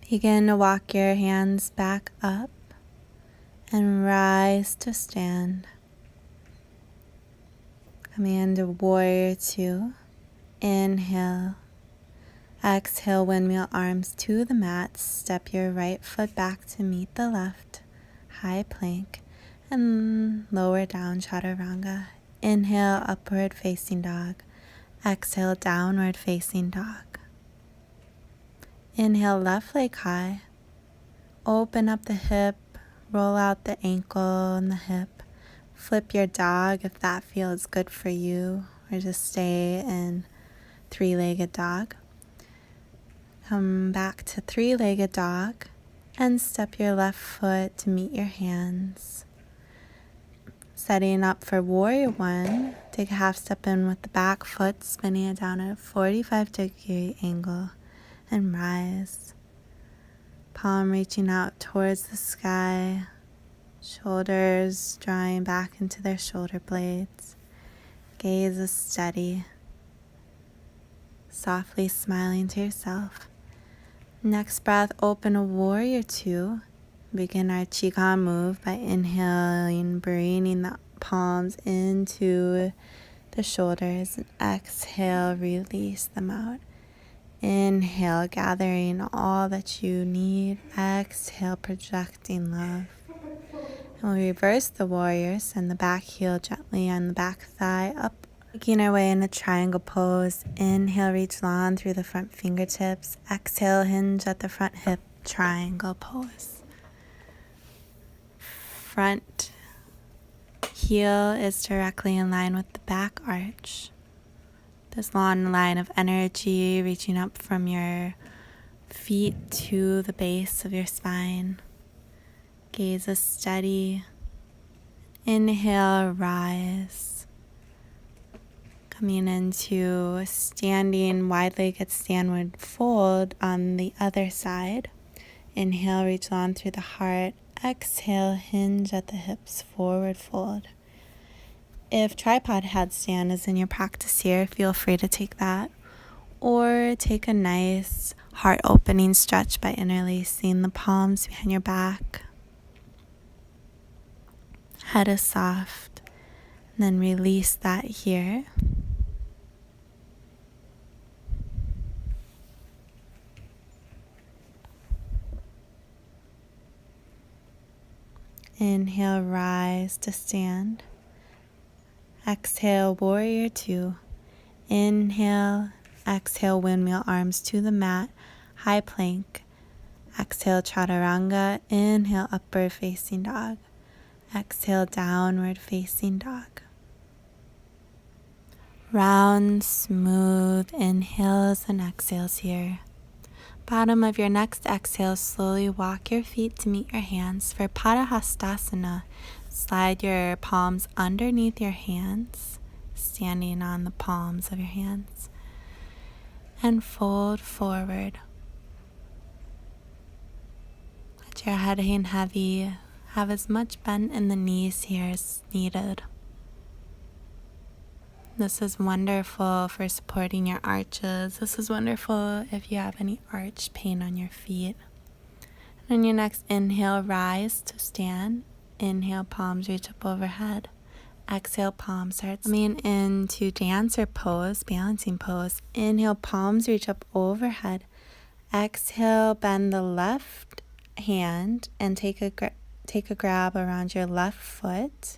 Begin to walk your hands back up and rise to stand. Coming into Warrior Two. Inhale. Exhale, windmill arms to the mat. Step your right foot back to meet the left. High plank. And lower down chaturanga. Inhale, upward facing dog. Exhale, downward facing dog. Inhale, left leg high. Open up the hip. Roll out the ankle and the hip. Flip your dog if that feels good for you, or just stay in three-legged dog. Come back to three-legged dog and step your left foot to meet your hands. Setting up for Warrior One, take a half step in with the back foot, spinning it down at a 45-degree angle, and rise. Palm reaching out towards the sky, shoulders drawing back into their shoulder blades. Gaze is steady, softly smiling to yourself. Next breath, open a Warrior Two. Begin our Qigong move by inhaling, bringing the palms into the shoulders, and exhale, release them out. Inhale, gathering all that you need. Exhale, projecting love. And we'll reverse the warrior. Send the back heel gently on the back thigh up. Making our way in a triangle pose. Inhale, reach long through the front fingertips. Exhale, hinge at the front hip, triangle pose. Front heel is directly in line with the back arch. This long line of energy reaching up from your feet to the base of your spine. Gaze is steady. Inhale, rise. Coming into a standing wide-legged standward fold on the other side. Inhale, reach long through the heart. Exhale, hinge at the hips, forward fold. If tripod headstand is in your practice here, feel free to take that. Or take a nice heart opening stretch by interlacing the palms behind your back. Head is soft. And then release that here. Inhale, rise to stand. Exhale, Warrior Two. Inhale, exhale, windmill arms to the mat, high plank. Exhale, chaturanga. Inhale, upward facing dog. Exhale, downward facing dog. Round, smooth inhales and exhales here. Bottom of your next exhale, slowly walk your feet to meet your hands. For Padahastasana, slide your palms underneath your hands, standing on the palms of your hands, and fold forward. Let your head hang heavy. Have as much bend in the knees here as needed. This is wonderful for supporting your arches. This is wonderful if you have any arch pain on your feet. And on your next inhale, rise to stand. Inhale, palms reach up overhead. Exhale, palms start coming into dancer pose, balancing pose. Inhale, palms reach up overhead. Exhale, bend the left hand and take a grab around your left foot.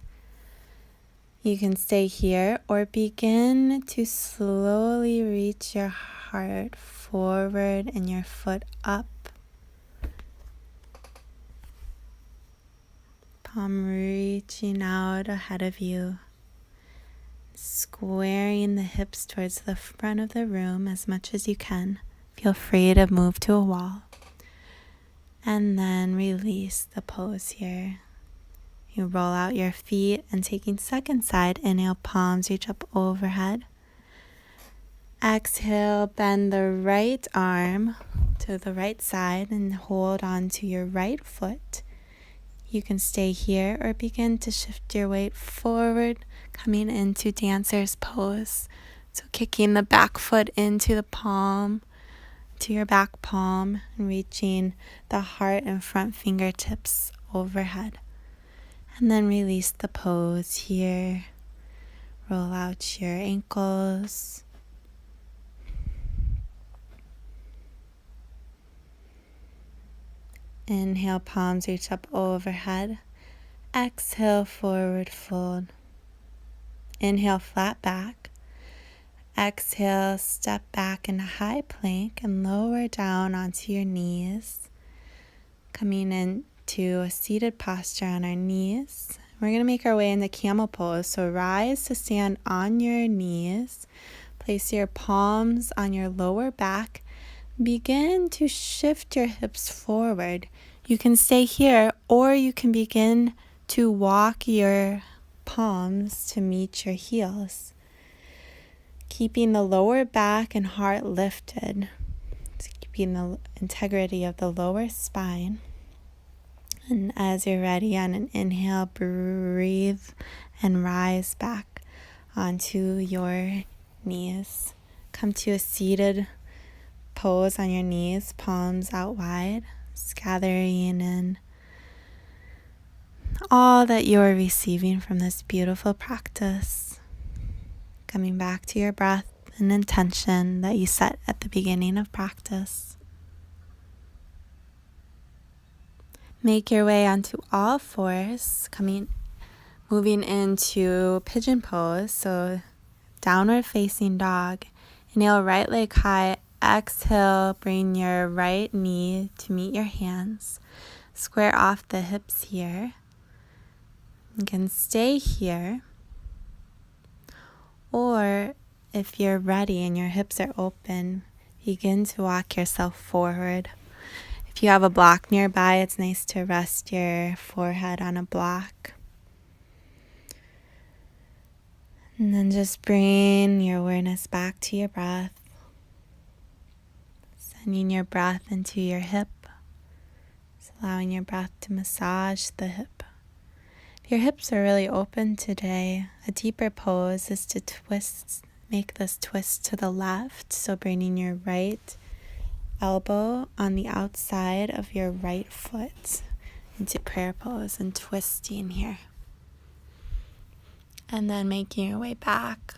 You can stay here or begin to slowly reach your heart forward and your foot up. Palm reaching out ahead of you. Squaring the hips towards the front of the room as much as you can. Feel free to move to a wall. And then release the pose here. You roll out your feet and taking second side, inhale, palms reach up overhead. Exhale, bend the right arm to the right side and hold on to your right foot. You can stay here or begin to shift your weight forward, coming into dancer's pose. So kicking the back foot into the palm, to your back palm and reaching the heart and front fingertips overhead. And then release the pose here. Roll out your ankles. Inhale, palms reach up overhead. Exhale, forward fold. Inhale, flat back. Exhale, step back into high plank and lower down onto your knees. Coming into a seated posture on our knees. We're going to make our way into camel pose. So rise to stand on your knees. Place your palms on your lower back. Begin to shift your hips forward. You can stay here, or you can begin to walk your palms to meet your heels. Keeping the lower back and heart lifted. Keeping the integrity of the lower spine. And as you're ready, on an inhale, breathe and rise back onto your knees. Come to a seated pose on your knees, palms out wide, just gathering in all that you're receiving from this beautiful practice. Coming back to your breath and intention that you set at the beginning of practice. Make your way onto all fours, moving into pigeon pose, so downward facing dog. Inhale, right leg high. Exhale, bring your right knee to meet your hands. Square off the hips here. You can stay here. Or if you're ready and your hips are open, begin to walk yourself forward. If you have a block nearby, it's nice to rest your forehead on a block. And then just bring your awareness back to your breath. Sending your breath into your hip. Just allowing your breath to massage the hip. If your hips are really open today, a deeper pose is to make this twist to the left. So bringing your right elbow on the outside of your right foot into prayer pose and twisting here. And then making your way back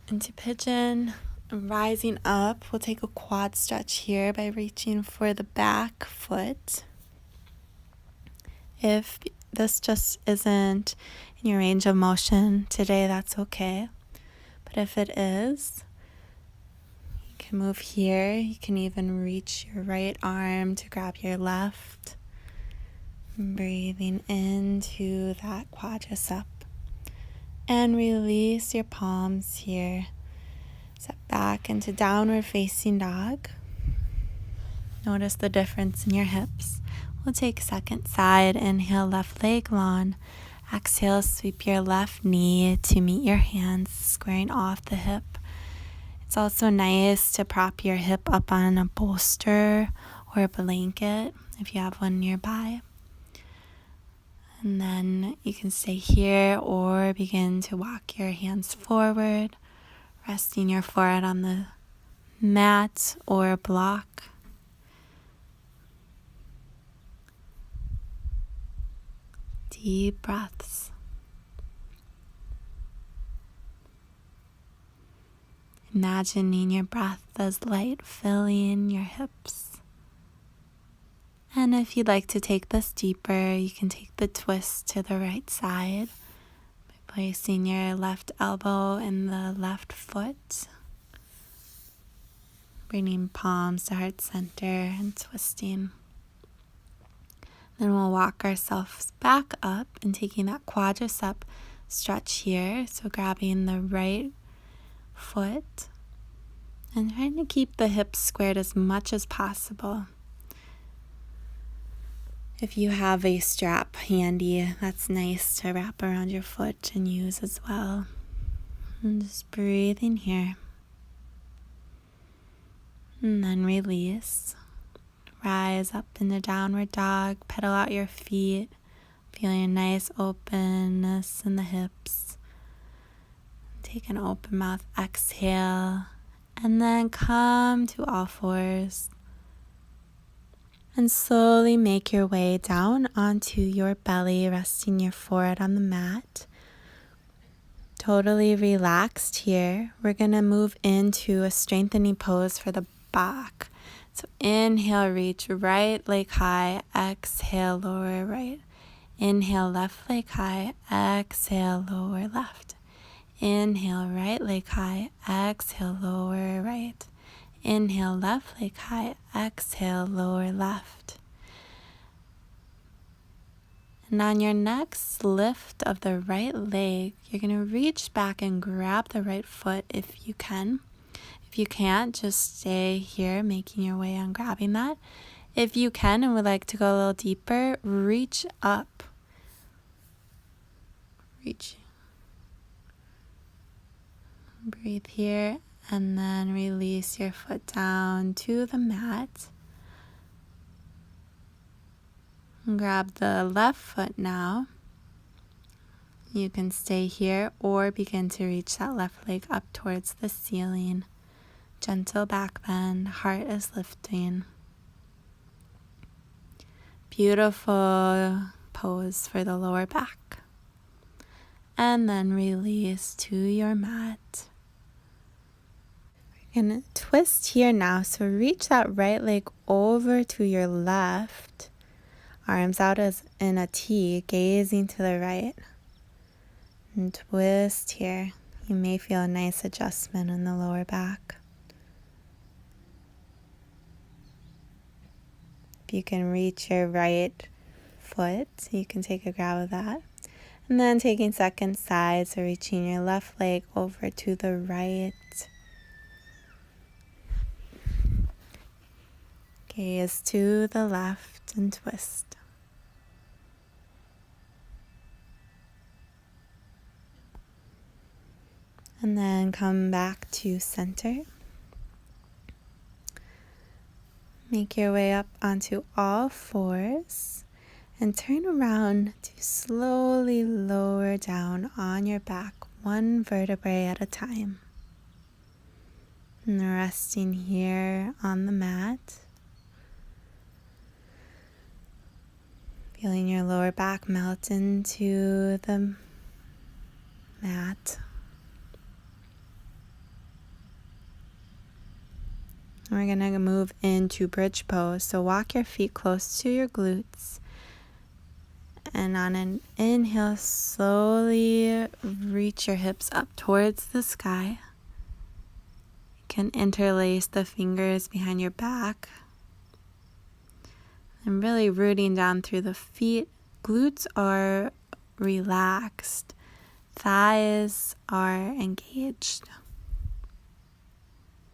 into pigeon. Rising up, we'll take a quad stretch here by reaching for the back foot. If this just isn't in your range of motion today, that's okay. But if it is, you can move here. You can even reach your right arm to grab your left. Breathing into that quadricep. And release your palms here. Step back into downward facing dog. Notice the difference in your hips. We'll take second side. Inhale, left leg long. Exhale, sweep your left knee to meet your hands, squaring off the hip. It's also nice to prop your hip up on a bolster or a blanket if you have one nearby. And then you can stay here or begin to walk your hands forward, resting your forehead on the mat or a block. Deep breaths. Imagining your breath as light filling your hips. And if you'd like to take this deeper, you can take the twist to the right side by placing your left elbow in the left foot, bringing palms to heart center and twisting. Then we'll walk ourselves back up and taking that quadricep stretch here. So grabbing the right foot and trying to keep the hips squared as much as possible. If you have a strap handy, that's nice to wrap around your foot and use as well. And just breathing here. And then release. Rise up into downward dog. Pedal out your feet. Feeling a nice openness in the hips. Take an open mouth exhale. And then come to all fours. And slowly make your way down onto your belly, resting your forehead on the mat. Totally relaxed here. We're going to move into a strengthening pose for the back. So inhale, reach right leg high. Exhale, lower right. Inhale, left leg high. Exhale, lower left. Inhale, right leg high. Exhale, lower right. Inhale, left leg high. Exhale, lower left. And on your next lift of the right leg, you're going to reach back and grab the right foot if you can. If you can't, just stay here, making your way on grabbing that. If you can and would like to go a little deeper, reach up. Reach. Breathe here, and then release your foot down to the mat. Grab the left foot now. You can stay here or begin to reach that left leg up towards the ceiling. Gentle back bend, heart is lifting. Beautiful pose for the lower back. And then release to your mat. We're going to twist here now. So reach that right leg over to your left. Arms out as in a T, gazing to the right. And twist here. You may feel a nice adjustment in the lower back. If you can reach your right foot, you can take a grab of that. And then taking second side, so reaching your left leg over to the right. Gaze to the left and twist. And then come back to center. Make your way up onto all fours and turn around to slowly lower down on your back, one vertebrae at a time. And resting here on the mat. Feeling your lower back melt into the mat. We're going to move into bridge pose. So walk your feet close to your glutes. And on an inhale, slowly reach your hips up towards the sky. You can interlace the fingers behind your back. And really rooting down through the feet. Glutes are relaxed. Thighs are engaged.